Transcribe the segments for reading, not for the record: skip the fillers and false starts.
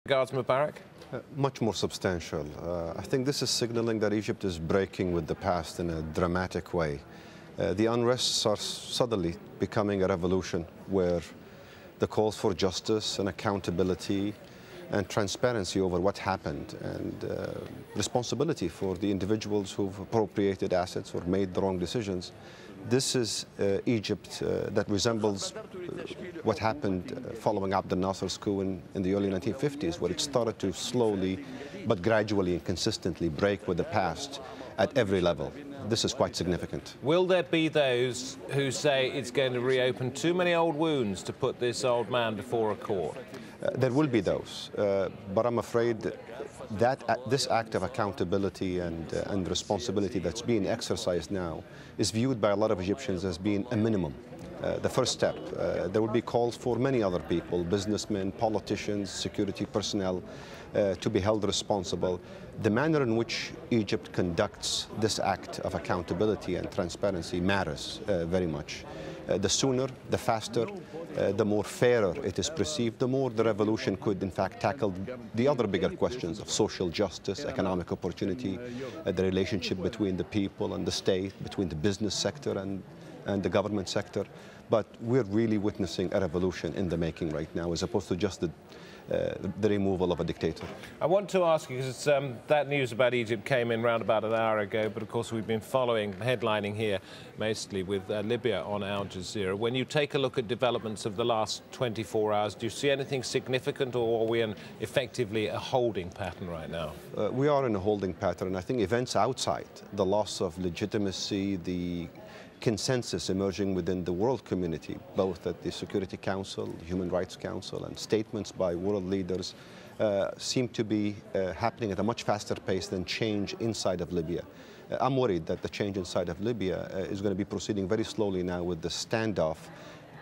regards Mubarak? Much more substantial. I think this is signaling that Egypt is breaking with the past in a dramatic way. The unrests are suddenly becoming a revolution where the calls for justice and accountability and transparency over what happened and responsibility for the individuals who've appropriated assets or made the wrong decisions. This is Egypt that resembles what happened following Abdel Nasser's coup in the early 1950s, where it started to slowly but gradually and consistently break with the past at every level. This is quite significant. Will there be those who say it's going to reopen too many old wounds to put this old man before a court? There will be those, but I'm afraid that this act of accountability and responsibility that's being exercised now is viewed by a lot of Egyptians as being a minimum. The first step. There will be calls for many other people, businessmen, politicians, security personnel, to be held responsible. The manner in which Egypt conducts this act of accountability and transparency matters very much. The sooner, the faster, the more fairer it is perceived, the more the revolution could in fact tackle the other bigger questions of social justice, economic opportunity, the relationship between the people and the state, between the business sector and the government sector. But we're really witnessing a revolution in the making right now, as opposed to just the removal of a dictator. I want to ask you, because that news about Egypt came in round about an hour ago, but of course we've been following, headlining here, mostly with Libya on AlJazeera. When you take a look at developments of the last 24 hours, do you see anything significant, or are we in effectively a holding pattern right now? We are in a holding pattern. I think events outside, the loss of legitimacy, the consensus emerging within the world community, both at the Security Council, Human Rights Council, and statements by world leaders seem to be happening at a much faster pace than change inside of Libya. I'm worried that the change inside of Libya is going to be proceeding very slowly now with the standoff,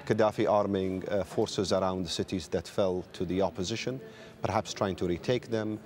Gaddafi arming forces around the cities that fell to the opposition, perhaps trying to retake them,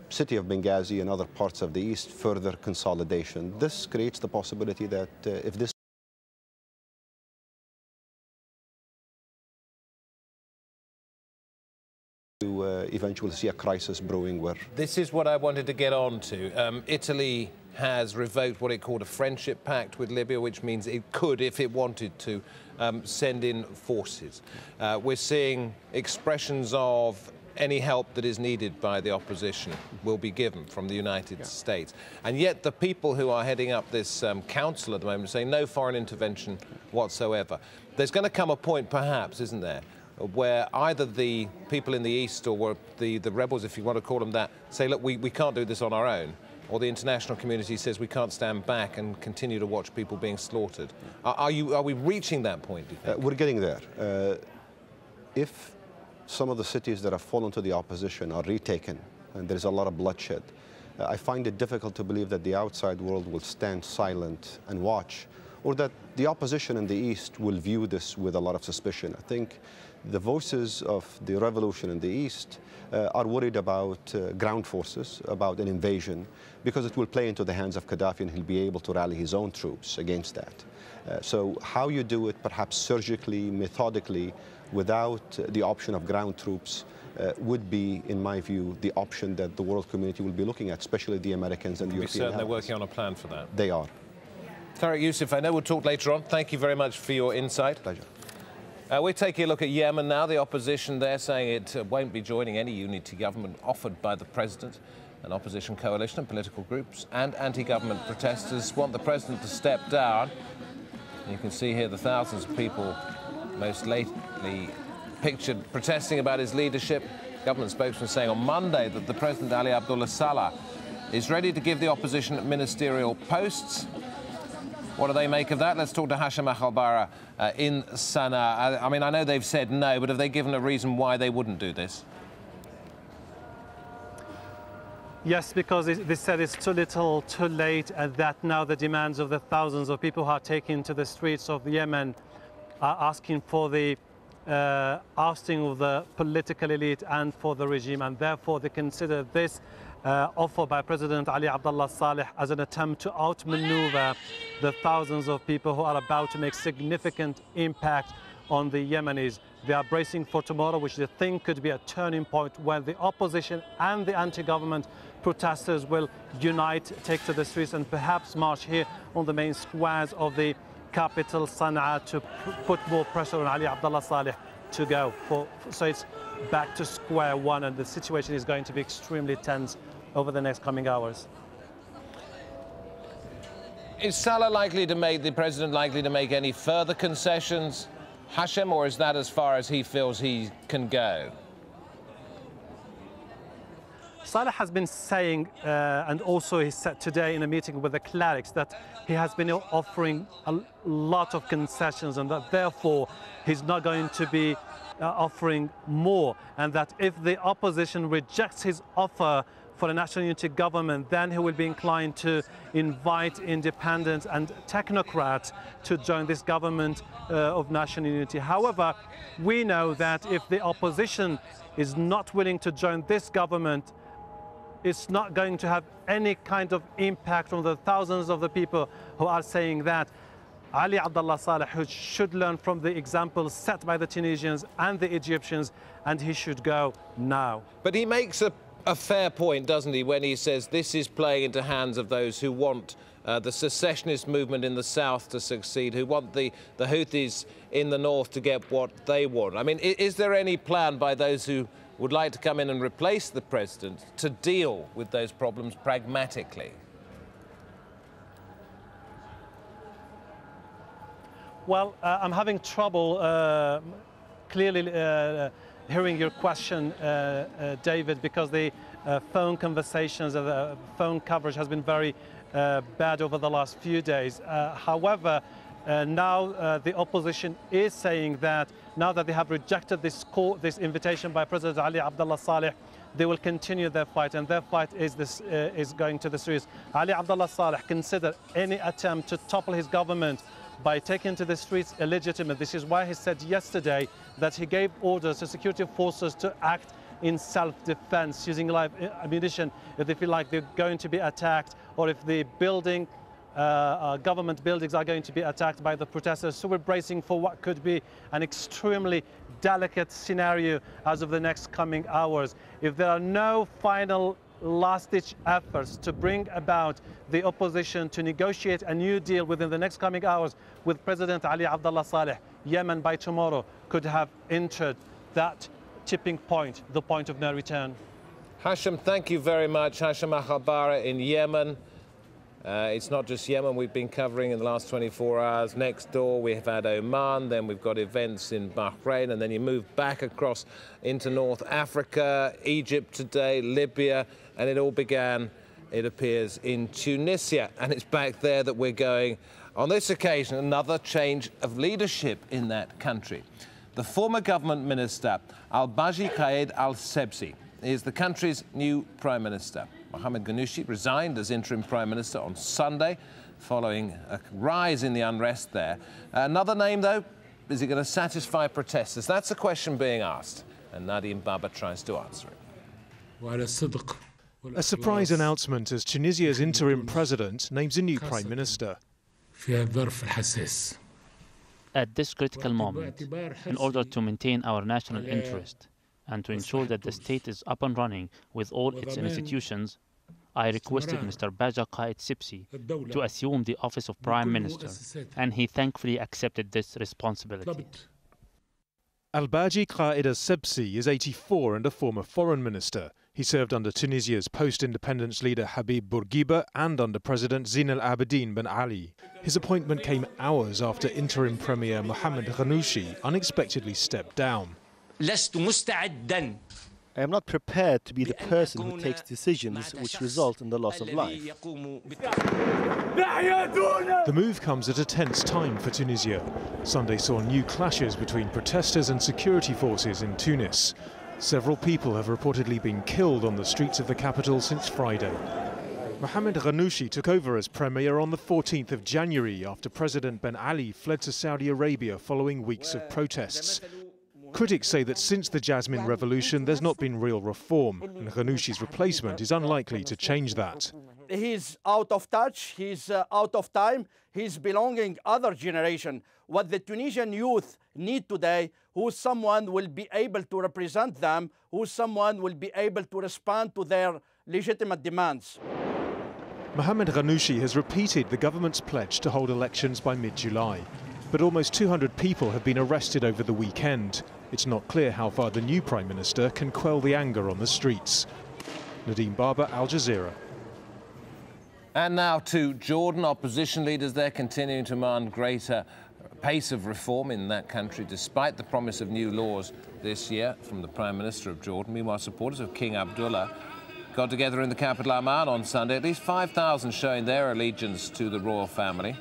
city of Benghazi and other parts of the east, further consolidation. This creates the possibility that if this to eventually see a crisis brewing where... This is what I wanted to get on to. Italy has revoked what it called a friendship pact with Libya, which means it could, if it wanted to, send in forces. We're seeing expressions of any help that is needed by the opposition will be given from the United States. And yet the people who are heading up this council at the moment say no foreign intervention whatsoever. There's going to come a point, perhaps, isn't there, where either the people in the east or the rebels, if you want to call them that, say, look, we can't do this on our own, or the international community says we can't stand back and continue to watch people being slaughtered. Are we reaching that point, do you think? We're getting there. If some of the cities that have fallen to the opposition are retaken and there's a lot of bloodshed, I find it difficult to believe that the outside world will stand silent and watch, or that the opposition in the East will view this with a lot of suspicion. I think the voices of the revolution in the East are worried about ground forces, about an invasion, because it will play into the hands of Gaddafi and he'll be able to rally his own troops against that. So how you do it, perhaps surgically, methodically, without the option of ground troops, would be, in my view, the option that the world community will be looking at, especially the Americans and the European allies. They're working on a plan for that. They are. Tariq Youssef, I know we'll talk later on. Thank you very much for your insight. Pleasure. We're taking a look at Yemen now. The opposition there saying it won't be joining any unity government offered by the president. An opposition coalition of political groups and anti-government protesters want the president to step down. You can see here the thousands of people most lately pictured protesting about his leadership. Government spokesman saying on Monday that the President Ali Abdullah Saleh is ready to give the opposition ministerial posts. What do they make of that? Let's talk to Hashim Al-Bara in Sana'a. I mean, I know they've said no, but have they given a reason why they wouldn't do this? Yes, because they said it's too little, too late, and that now the demands of the thousands of people who are taken to the streets of Yemen are asking for the ousting of the political elite and for the regime, and therefore they consider this offer by President Ali Abdullah Saleh as an attempt to outmaneuver the thousands of people who are about to make significant impact on the Yemenis. They are bracing for tomorrow, which they think could be a turning point when the opposition and the anti-government protesters will unite, take to the streets and perhaps march here on the main squares of the capital, Sana'a, to put more pressure on Ali Abdullah Saleh to go. So it's back to square one, and the situation is going to be extremely tense over the next coming hours. Is the president likely to make any further concessions, Hashem, or is that as far as he feels he can go? Saleh has been saying, and also he said today in a meeting with the clerics, that he has been offering a lot of concessions and that therefore he's not going to be offering more, and that if the opposition rejects his offer for a national unity government, then he will be inclined to invite independents and technocrats to join this government of national unity. However, we know that if the opposition is not willing to join this government, it's not going to have any kind of impact on the thousands of the people who are saying that Ali Abdullah Saleh should learn from the example set by the Tunisians and the Egyptians, and he should go now. But he makes a fair point, doesn't he, when he says this is playing into hands of those who want the secessionist movement in the south to succeed, who want the Houthis in the north to get what they want. I mean, is there any plan by those who would like to come in and replace the president to deal with those problems pragmatically? Well, I'm having trouble clearly hearing your question, David, because the phone conversations, the phone coverage has been very bad over the last few days. However, now the opposition is saying that now that they have rejected this invitation by President Ali Abdullah Saleh, they will continue their fight, and their fight is going to the streets. Ali Abdullah Saleh considered any attempt to topple his government by taking to the streets illegitimate. This is why he said yesterday that he gave orders to security forces to act in self-defense, using live ammunition if they feel like they're going to be attacked, or if the government buildings are going to be attacked by the protesters. So we're bracing for what could be an extremely delicate scenario as of the next coming hours. If there are no final last-ditch efforts to bring about the opposition to negotiate a new deal within the next coming hours with President Ali Abdullah Saleh, Yemen by tomorrow could have entered that tipping point, the point of no return. Hashem, thank you very much. Hashem Akhabara in Yemen. It's not just Yemen we've been covering in the last 24 hours. Next door we have had Oman, then we've got events in Bahrain, and then you move back across into North Africa, Egypt today, Libya, and it all began, it appears, in Tunisia. And it's back there that we're going. On this occasion, another change of leadership in that country. The former government minister, AlJazeera Qaed al-Sebsi, is the country's new prime minister. Mohamed Ghannouchi resigned as interim prime minister on Sunday, following a rise in the unrest there. Another name, though, is it going to satisfy protesters? That's the question being asked, and Nadim Baba tries to answer it. A surprise announcement as Tunisia's interim president names a new prime minister. At this critical moment, in order to maintain our national interest and to ensure that the state is up and running with all its institutions, I requested Mr. Baja Qaed Sibsi to assume the office of Prime Minister, and he thankfully accepted this responsibility. AlJazeera Qaed al-Sebsi is 84 and a former foreign minister. He served under Tunisia's post-independence leader Habib Bourguiba and under President Zine al-Abidine Ben Ali. His appointment came hours after interim Premier Mohamed Ghannouchi unexpectedly stepped down. I am not prepared to be the person who takes decisions which result in the loss of life. The move comes at a tense time for Tunisia. Sunday saw new clashes between protesters and security forces in Tunis. Several people have reportedly been killed on the streets of the capital since Friday. Mohamed Ghannouchi took over as premier on the 14th of January after President Ben Ali fled to Saudi Arabia following weeks of protests. Critics say that since the Jasmine Revolution, there's not been real reform, and Ghannouchi's replacement is unlikely to change that. he's out of touch, he's out of time, he's belonging other generation. What the Tunisian youth need today, who someone will be able to represent them, who someone will be able to respond to their legitimate demands. Mohamed Ghannouchi has repeated the government's pledge to hold elections by mid-July. But almost 200 people have been arrested over the weekend. It's not clear how far the new Prime Minister can quell the anger on the streets. Nadeem Barber, Al Jazeera. And now to Jordan. Opposition leaders there continuing to demand greater pace of reform in that country, despite the promise of new laws this year from the Prime Minister of Jordan. Meanwhile, supporters of King Abdullah got together in the capital Amman on Sunday, at least 5,000 showing their allegiance to the royal family.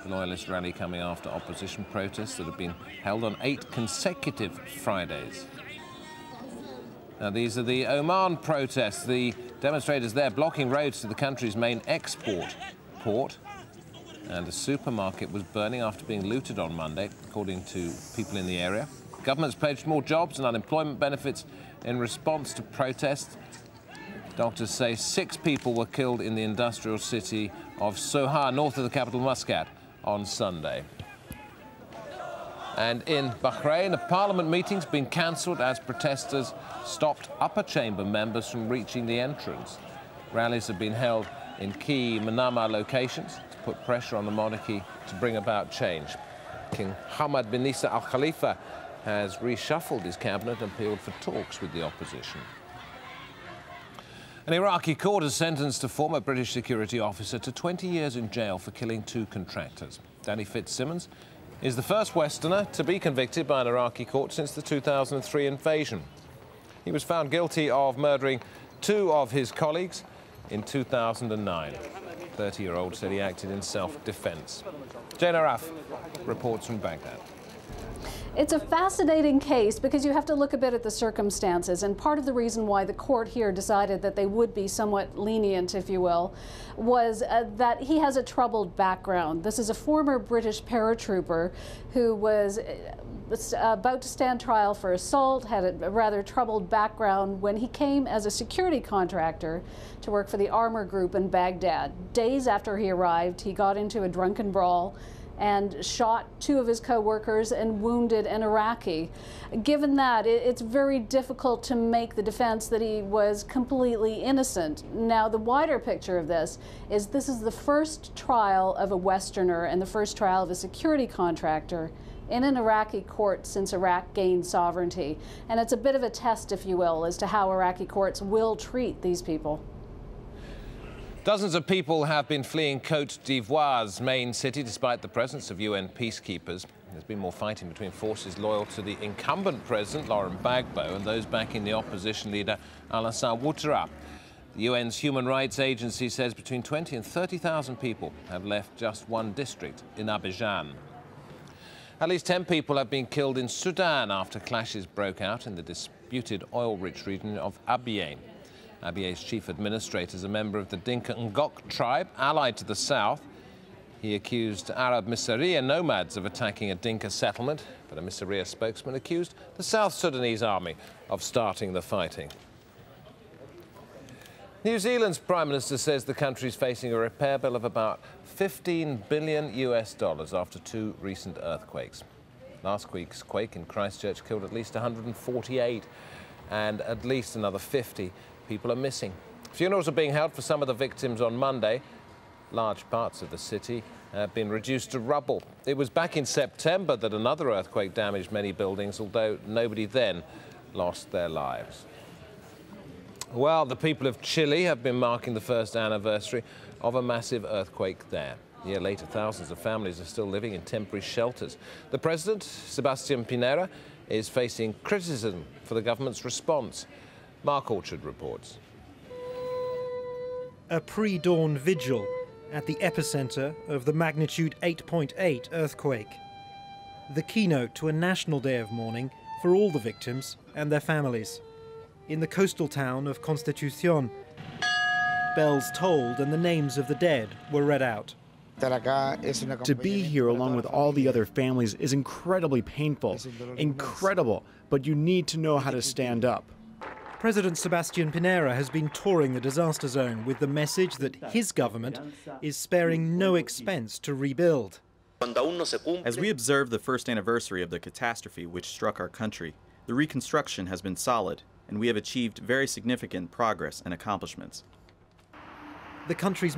The loyalist rally coming after opposition protests that have been held on 8 consecutive Fridays. Now, these are the Oman protests. The demonstrators there blocking roads to the country's main export port. And a supermarket was burning after being looted on Monday, according to people in the area. The government's pledged more jobs and unemployment benefits in response to protests. Doctors say 6 people were killed in the industrial city of Sohar, north of the capital Muscat, on Sunday. And in Bahrain, a parliament meeting's been cancelled as protesters stopped upper chamber members from reaching the entrance. Rallies have been held in key Manama locations to put pressure on the monarchy to bring about change. King Hamad bin Isa Al Khalifa has reshuffled his cabinet and appealed for talks with the opposition. An Iraqi court has sentenced a former British security officer to 20 years in jail for killing 2 contractors. Danny Fitzsimmons is the first Westerner to be convicted by an Iraqi court since the 2003 invasion. He was found guilty of murdering 2 of his colleagues in 2009. The 30-year-old said he acted in self-defense. Jane Araf reports from Baghdad. It's a fascinating case because you have to look a bit at the circumstances, and part of the reason why the court here decided that they would be somewhat lenient, if you will, was that he has a troubled background. This is a former British paratrooper who was about to stand trial for assault, had a rather troubled background when he came as a security contractor to work for the armor group in Baghdad. Days after he arrived, he got into a drunken brawl and shot 2 of his co-workers and wounded an Iraqi. Given that, it's very difficult to make the defense that he was completely innocent. Now, the wider picture of this is the first trial of a Westerner and the first trial of a security contractor in an Iraqi court since Iraq gained sovereignty. And it's a bit of a test, if you will, as to how Iraqi courts will treat these people. Dozens of people have been fleeing Côte d'Ivoire's main city despite the presence of UN peacekeepers. There's been more fighting between forces loyal to the incumbent president, Laurent Gbagbo, and those backing the opposition leader, Alassane Ouattara. The UN's Human Rights Agency says between 20 and 30,000 people have left just one district in Abidjan. At least 10 people have been killed in Sudan after clashes broke out in the disputed oil-rich region of Abyei. Abyei's chief administrator is a member of the Dinka Ngok tribe, allied to the south. He accused Arab Misriya nomads of attacking a Dinka settlement, but a Misriya spokesman accused the South Sudanese army of starting the fighting. New Zealand's Prime Minister says the country is facing a repair bill of about $15 billion after 2 recent earthquakes. Last week's quake in Christchurch killed at least 148 and at least another 50 people are missing. Funerals are being held for some of the victims on Monday. Large parts of the city have been reduced to rubble. It was back in September that another earthquake damaged many buildings, although nobody then lost their lives. Well, the people of Chile have been marking the first anniversary of a massive earthquake there. A year later, thousands of families are still living in temporary shelters. The president, Sebastián Pinera, is facing criticism for the government's response. Mark Orchard reports. A pre-dawn vigil at the epicenter of the magnitude 8.8 earthquake. The keynote to a national day of mourning for all the victims and their families. In the coastal town of Constitución, bells tolled and the names of the dead were read out. To be here along with all the other families is incredibly painful. Incredible, but you need to know how to stand up. President Sebastián Pinera has been touring the disaster zone with the message that his government is sparing no expense to rebuild. As we observe the first anniversary of the catastrophe which struck our country, the reconstruction has been solid, and we have achieved very significant progress and accomplishments. The country's